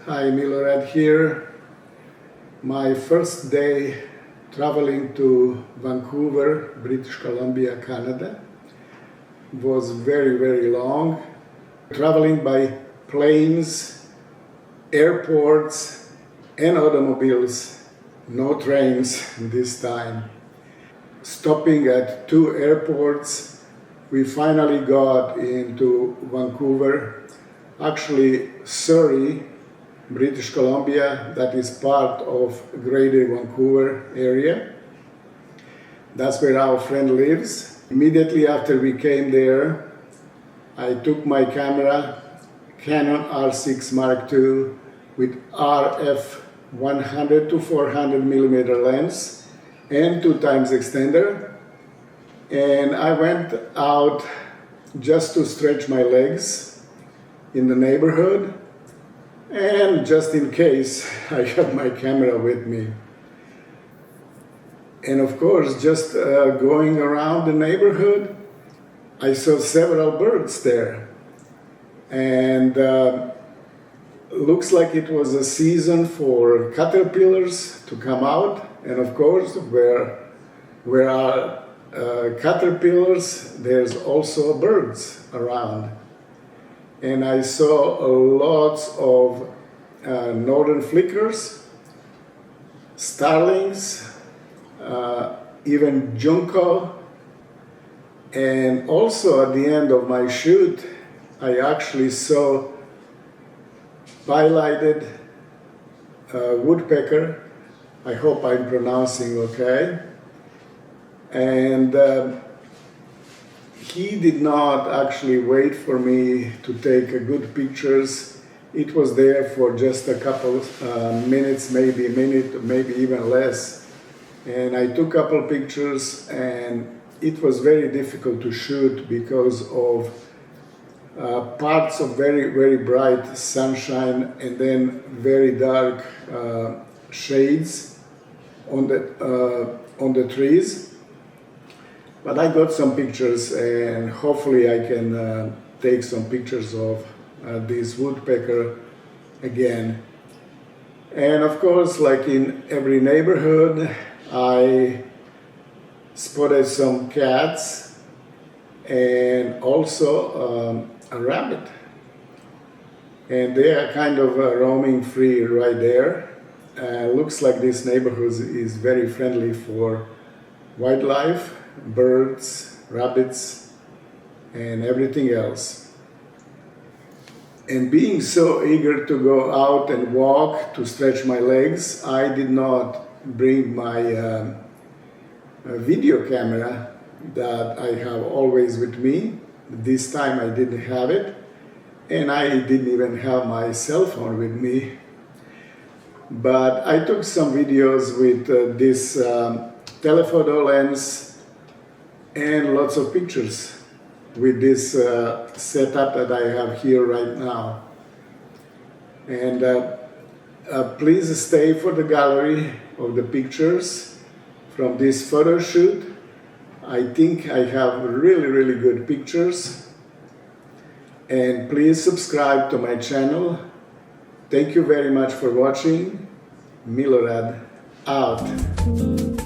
Hi, Milorad here. My first day traveling to Vancouver, British Columbia, Canada was very long. Traveling by planes, airports and automobiles, no trains this time. Stopping at 2 airports, we finally got into Vancouver. Actually, Surrey, British Columbia, that is part of Greater Vancouver area. That's where our friend lives. Immediately after we came there, I took my camera, Canon R6 Mark II with RF 100 to 400 millimeter lens and 2x extender. And I went out just to stretch my legs in the neighborhood. And just in case, I have my camera with me. And of course, just going around the neighborhood, I saw several birds there. And looks like it was a season for caterpillars to come out. And of course, where are caterpillars, there's also birds around. And I saw lots of northern flickers, starlings, even Junco. And also at the end of my shoot, I actually saw Pileated Woodpecker. I hope I'm pronouncing okay. And he did not actually wait for me to take good pictures. It was there for just a couple minutes, maybe a minute, maybe even less. And I took a couple pictures, and it was very difficult to shoot because of parts of very bright sunshine and then very dark shades on the trees. But I got some pictures, and hopefully I can take some pictures of this woodpecker again. And of course, like in every neighborhood, I spotted some cats and also a rabbit. And they are kind of roaming free right there. Looks like this neighborhood is very friendly for wildlife, birds, rabbits, and everything else. And being so eager to go out and walk, to stretch my legs, I did not bring my video camera that I have always with me. This time I didn't have it, and I didn't even have my cell phone with me. But I took some videos with this telephoto lens and lots of pictures with this setup that I have here right now. And please stay for the gallery of the pictures from this photo shoot. I think I have really good pictures. And please subscribe to my channel. Thank you very much for watching. Milorad out.